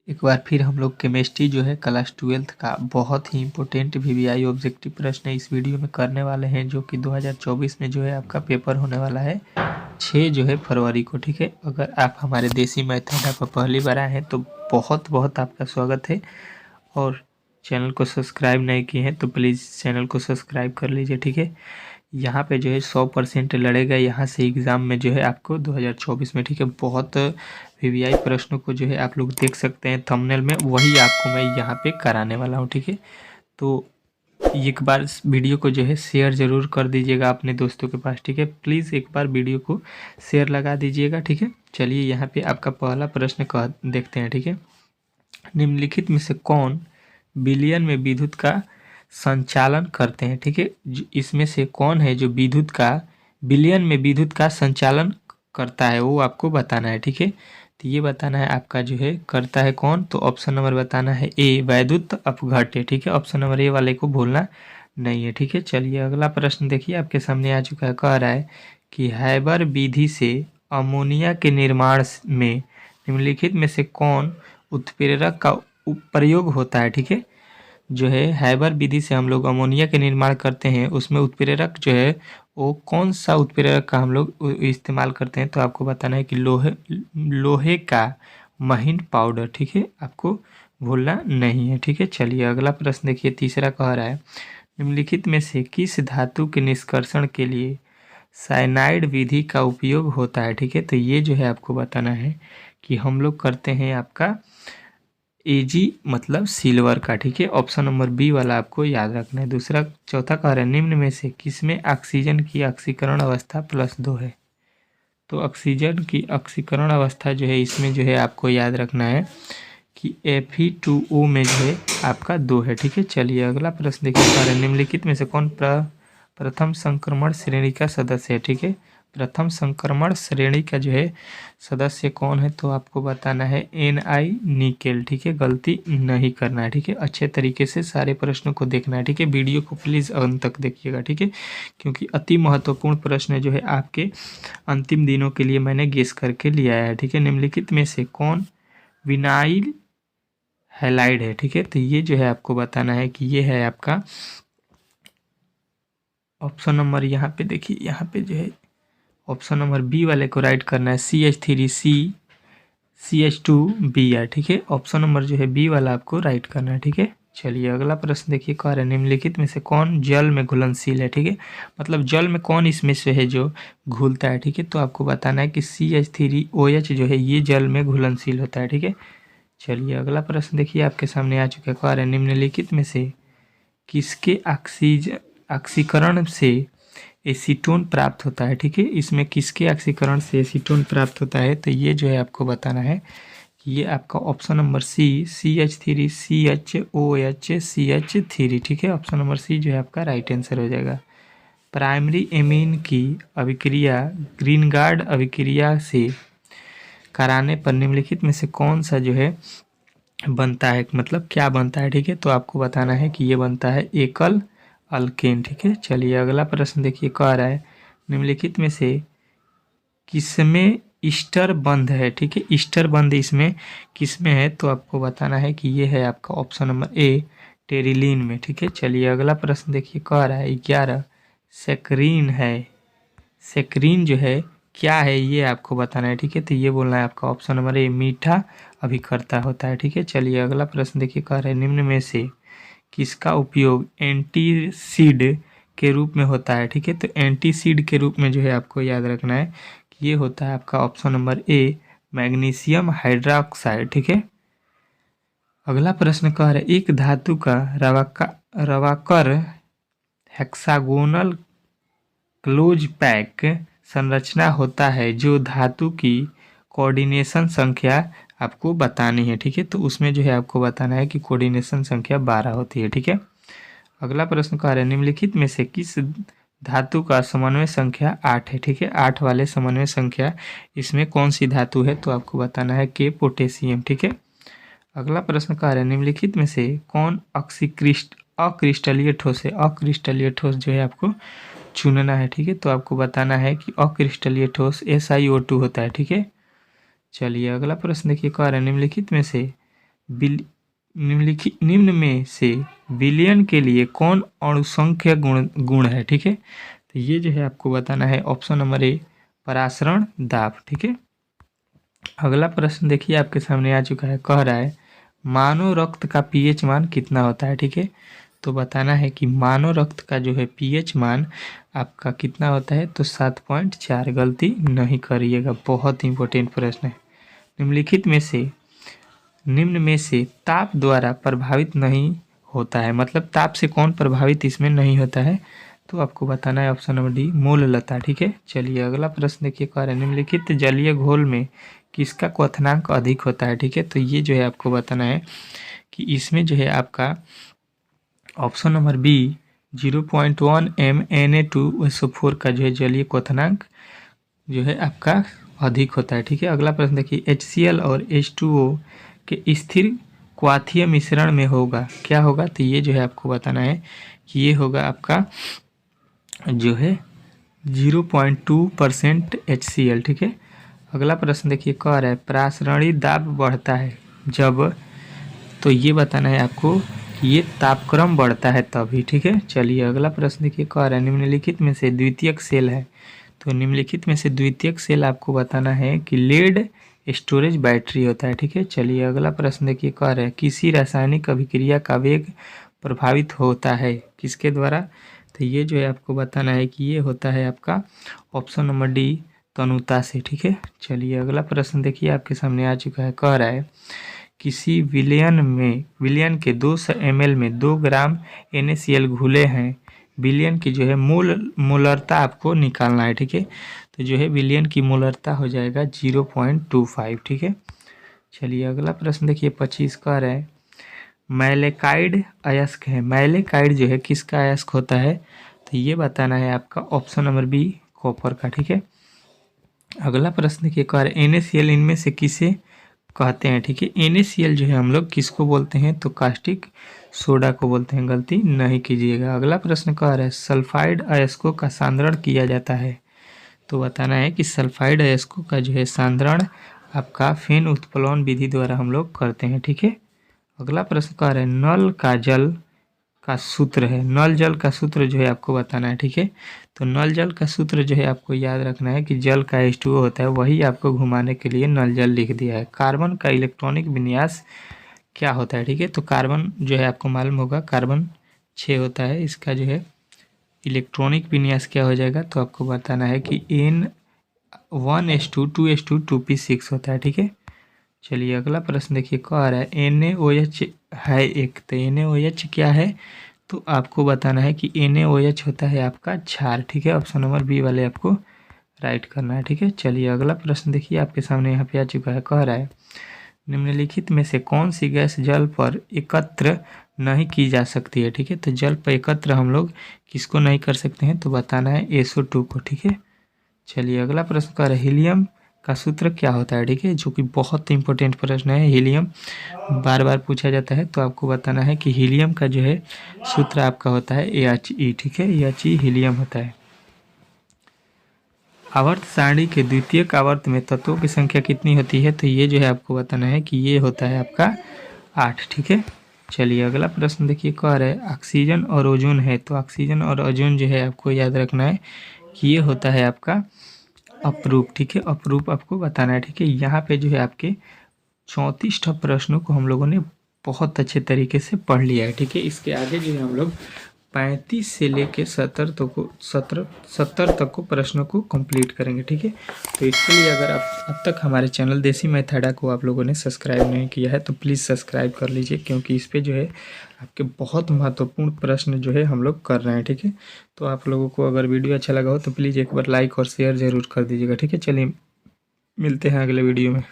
एक बार फिर हम लोग केमिस्ट्री जो है क्लास 12th का बहुत ही इम्पोर्टेंट वीवीआई ऑब्जेक्टिव प्रश्न इस वीडियो में करने वाले हैं, जो कि 2024 में जो है आपका पेपर होने वाला है 6 जो है फरवरी को। ठीक है, अगर आप हमारे देसी मैथ अड्डा पर पहली बार आए हैं तो बहुत बहुत आपका स्वागत है, और चैनल को सब्सक्राइब नहीं किए हैं तो प्लीज़ चैनल को सब्सक्राइब कर लीजिए। ठीक है, यहाँ पे जो है 100% लड़ेगा यहाँ से एग्ज़ाम में जो है आपको 2024 में। ठीक है, बहुत वीवीआई प्रश्नों को जो है आप लोग देख सकते हैं थंबनेल में, वही आपको मैं यहाँ पे कराने वाला हूँ। ठीक है, तो एक बार इस वीडियो को जो है शेयर ज़रूर कर दीजिएगा अपने दोस्तों के पास। ठीक है, प्लीज़ एक बार वीडियो को शेयर लगा दीजिएगा। ठीक है, चलिए यहाँ पे आपका पहला प्रश्न कह देखते हैं। ठीक है, निम्नलिखित में से कौन बिलियन में विद्युत का संचालन करते हैं? ठीक है, इसमें से कौन है जो विद्युत का बिलियन में विद्युत का संचालन करता है, वो आपको बताना है। ठीक है, तो ये बताना है आपका जो है करता है कौन, तो ऑप्शन नंबर बताना है ए वैद्युत अपघट्य। ठीक है, ऑप्शन नंबर ए वाले को भूलना नहीं है। ठीक है, चलिए अगला प्रश्न देखिए आपके सामने आ चुका है। कह रहा है कि हैबर विधि से अमोनिया के निर्माण में निम्नलिखित में से कौन उत्प्रेरक का प्रयोग होता है? ठीक है, जो है हैबर विधि से हम लोग अमोनिया के निर्माण करते हैं, उसमें उत्प्रेरक जो है वो कौन सा उत्प्रेरक का हम लोग इस्तेमाल करते हैं, तो आपको बताना है कि लोहे का महीन पाउडर। ठीक है, आपको भूलना नहीं है। ठीक है, चलिए अगला प्रश्न देखिए, तीसरा कह रहा है निम्नलिखित में से किस धातु के निष्कर्षण के लिए साइनाइड विधि का उपयोग होता है? ठीक है, तो ये जो है आपको बताना है कि हम लोग करते हैं आपका एजी मतलब सिल्वर का। ठीक है, ऑप्शन नंबर बी वाला आपको याद रखना है। दूसरा चौथा कह रहा है निम्न में से किसमें ऑक्सीजन की ऑक्सीकरण अवस्था +2 है? तो ऑक्सीजन की ऑक्सीकरण अवस्था जो है इसमें जो है आपको याद रखना है कि Fe2O में जो है आपका 2 है। ठीक है, चलिए अगला प्रश्न देखिए, कह रहा है निम्नलिखित में से कौन प्रथम संक्रमण श्रेणी का सदस्य है? ठीक है, प्रथम संक्रमण श्रेणी का जो है सदस्य कौन है, तो आपको बताना है Ni निकेल। ठीक है, गलती नहीं करना है। ठीक है, अच्छे तरीके से सारे प्रश्नों को देखना है। ठीक है, वीडियो को प्लीज़ अंत तक देखिएगा। ठीक है, क्योंकि अति महत्वपूर्ण प्रश्न जो है आपके अंतिम दिनों के लिए मैंने गेस करके लिया है। ठीक है, निम्नलिखित में से कौन विनाइल हैलाइड है? ठीक है, तो ये जो है आपको बताना है कि ये है आपका ऑप्शन नंबर, यहाँ पे देखिए, यहाँ पे जो है ऑप्शन नंबर बी वाले को राइट करना है, CH3CCH2Br। ठीक है, ऑप्शन नंबर जो है बी वाला आपको राइट करना है। ठीक है, चलिए अगला प्रश्न देखिए, कह रहे हैं निम्नलिखित में से कौन जल में घुलनशील है? ठीक है, मतलब जल में कौन इसमें से है जो घुलता है? ठीक है, तो आपको बताना है कि CH3OH जो है ये जल में घुलनशील होता है। ठीक है, चलिए अगला प्रश्न देखिए आपके सामने आ चुका है। कह रहे हैं निम्नलिखित में से किसके ऑक्सीकरण से एसीटोन प्राप्त होता है? ठीक है, इसमें किसके ऑक्सीकरण से एसीटोन प्राप्त होता है, तो ये जो है आपको बताना है कि ये आपका ऑप्शन नंबर सी CH3CHOHCH3। ठीक है, ऑप्शन नंबर सी जो है आपका राइट आंसर हो जाएगा। प्राइमरी एमीन की अभिक्रिया ग्रीनगार्ड अभिक्रिया से कराने पर निम्नलिखित में से कौन सा जो है बनता है, मतलब क्या बनता है? ठीक है, तो आपको बताना है कि ये बनता है एकल अल्केन। ठीक है, चलिए अगला प्रश्न देखिए, कह रहा है निम्नलिखित में से किसमें ईस्टर बंध है? ठीक है, ईस्टर बंध इसमें किसमें है, तो आपको बताना है कि ये है आपका ऑप्शन नंबर ए टेरिलीन में। ठीक है, चलिए अगला प्रश्न देखिए, कह रहा है 11 सेक्रीन है, सेक्रीन जो है क्या है ये आपको बताना है। ठीक है, तो ये बोलना है आपका ऑप्शन नंबर ए मीठा अभिकर्ता होता है। ठीक है, चलिए अगला प्रश्न देखिए, कह रहे हैं निम्न में से किसका उपयोग एंटीसीड के रूप में होता है? ठीक है, तो एंटीसीड के रूप में जो है आपको याद रखना है कि ये होता है आपका option number A magnesium hydroxide. ठीक है, अगला प्रश्न कह रहा है एक धातु का रवाकर हेक्सागोनल क्लोज पैक संरचना होता है जो धातु की कोऑर्डिनेशन संख्या आपको बतानी है। ठीक है, तो उसमें जो है आपको बताना है कि कोऑर्डिनेशन संख्या 12 होती है। ठीक है, अगला प्रश्न कह रहा है निम्नलिखित में से किस धातु का समन्वय संख्या 8 है? ठीक है, 8 वाले समन्वय संख्या इसमें कौन सी धातु है, तो आपको बताना है कि पोटेशियम। ठीक है, अगला प्रश्न कह रहा है निम्नलिखित में से कौन अक्रिस्टलीय ठोस है? अक्रिस्टलीय ठोस जो है आपको चुनना है। ठीक है, तो आपको बताना है कि अक्रिस्टलीय ठोस SiO2 होता है। ठीक है, चलिए अगला प्रश्न देखिए, कह रहा है निम्नलिखित में से निम्न में से विलयन के लिए कौन अणुसंख्य गुण है। ठीक है, तो ये जो है आपको बताना है ऑप्शन नंबर ए परासरण दाब। ठीक है, अगला प्रश्न देखिए आपके सामने आ चुका है, कह रहा है मानव रक्त का पीएच मान कितना होता है। ठीक है, तो बताना है कि मानव रक्त का जो है पीएच मान आपका कितना होता है, तो 7.4। गलती नहीं करिएगा, बहुत इंपॉर्टेंट प्रश्न है। निम्न में से ताप द्वारा प्रभावित नहीं होता है, मतलब ताप से कौन प्रभावित इसमें नहीं होता है, तो आपको बताना है ऑप्शन नंबर डी मूललता। ठीक है, चलिए अगला प्रश्न देखिए, कह रहे हैं निम्नलिखित जलीय घोल में किसका क्वथनांक अधिक होता है। ठीक है, तो ये जो है आपको बताना है कि इसमें जो है आपका ऑप्शन नंबर बी 0.1 Na2SO4 का जो है जलीय क्वथनांक जो है आपका अधिक होता है। ठीक है, अगला प्रश्न देखिए, HCl और H2O के स्थिर क्वाथीय मिश्रण में होगा क्या होगा, तो ये जो है आपको बताना है कि ये होगा आपका जो है 0.2% HCl। ठीक है, अगला प्रश्न देखिए, कह रहा है प्रासरणी दाब बढ़ता है जब, तो ये बताना है आपको कि ये तापक्रम बढ़ता है तभी। ठीक है, चलिए अगला प्रश्न देखिए, कह रहा है निम्नलिखित में से द्वितीयक सेल है, तो निम्नलिखित में से द्वितीयक सेल आपको बताना है कि लेड स्टोरेज बैटरी होता है। ठीक है, चलिए अगला प्रश्न देखिए, कह रहे हैं किसी रासायनिक अभिक्रिया का वेग प्रभावित होता है किसके द्वारा, तो ये जो है आपको बताना है कि ये होता है आपका ऑप्शन नंबर डी तनुता से। ठीक है, चलिए अगला प्रश्न देखिए आपके सामने आ चुका है, कह रहा है किसी विलयन के 200 ml में 2 ग्राम NaCl घुले हैं, विलयन की जो है मोलरता आपको निकालना है। ठीक है, तो जो है विलयन की मोलरता हो जाएगा 0.25। ठीक है, चलिए अगला प्रश्न देखिए 25 का है मैलेकाइड अयस्क है, मैलेकाइड जो है किसका अयस्क होता है, तो ये बताना है आपका ऑप्शन नंबर बी कॉपर का। ठीक है, अगला प्रश्न देखिए, कह रहे NaCl इनमें से किसे कहते हैं। ठीक है, NaCl जो है हम लोग किसको बोलते हैं, तो कास्टिक सोडा को बोलते हैं, गलती नहीं कीजिएगा। अगला प्रश्न कह रहा है सल्फाइड अयस्कों का सांद्रण किया जाता है, तो बताना है कि सल्फाइड अयस्कों का जो है सांद्रण आपका फेन उत्प्लवन विधि द्वारा हम लोग करते हैं। ठीक है, अगला प्रश्न कह रहा है नल का जल का सूत्र है, नल जल का सूत्र जो है आपको बताना है। ठीक है, तो नल जल का सूत्र जो है आपको याद रखना है कि जल का H2O होता है, वही आपको घुमाने के लिए नल जल लिख दिया है। कार्बन का इलेक्ट्रॉनिक विन्यास क्या होता है। ठीक है, तो कार्बन जो है आपको मालूम होगा कार्बन 6 होता है, इसका जो है इलेक्ट्रॉनिक विन्यास क्या हो जाएगा, तो आपको बताना है कि N1s2 2s2 2p6 होता है। ठीक है, चलिए अगला प्रश्न देखिए, कह रहा है NaOH है एक, तो NaOH क्या है, तो आपको बताना है कि NaOH होता है आपका क्षार। ठीक है, ऑप्शन नंबर बी वाले आपको राइट करना है। ठीक है, चलिए अगला प्रश्न देखिए आपके सामने यहाँ पे आ चुका है, कह रहा है निम्नलिखित में से कौन सी गैस जल पर एकत्र नहीं की जा सकती है। ठीक है, तो जल पर एकत्र हम लोग किसको नहीं कर सकते हैं, तो बताना है SO2 को। ठीक है, चलिए अगला प्रश्न कह रहा है हीलियम का सूत्र क्या होता है। ठीक है, जो कि बहुत इंपॉर्टेंट प्रश्न है, हीलियम बार बार पूछा जाता है, तो आपको बताना है कि हीलियम का जो है सूत्र आपका होता है He। ठीक है, He हीलियम होता है। आवर्त सारणी के द्वितीयक आवर्त में तत्वों की संख्या कितनी होती है, तो ये जो है आपको बताना है कि ये होता है आपका 8। ठीक है, चलिए अगला प्रश्न देखिए, कह रहे हैं ऑक्सीजन और ओजोन है, तो ऑक्सीजन और ओजोन जो है आपको याद रखना है कि ये होता है आपका अपरूप। ठीक है, अपरूप आपको बताना है। ठीक है, यहाँ पे जो है आपके 34 प्रश्नों को हम लोगों ने बहुत अच्छे तरीके से पढ़ लिया है। ठीक है, इसके आगे जो है हम लोग 35 से लेके 70 तक को प्रश्नों को कंप्लीट करेंगे। ठीक है, तो इसके लिए अगर आप अब तक हमारे चैनल देसी मैथडा को आप लोगों ने सब्सक्राइब नहीं किया है, तो प्लीज़ सब्सक्राइब कर लीजिए, क्योंकि इस पर जो है आपके बहुत महत्वपूर्ण प्रश्न जो है हम लोग कर रहे हैं। ठीक है, तो आप लोगों को अगर वीडियो अच्छा लगा हो तो प्लीज़ एक बार लाइक और शेयर ज़रूर कर दीजिएगा। ठीक है, चलिए मिलते हैं अगले वीडियो में।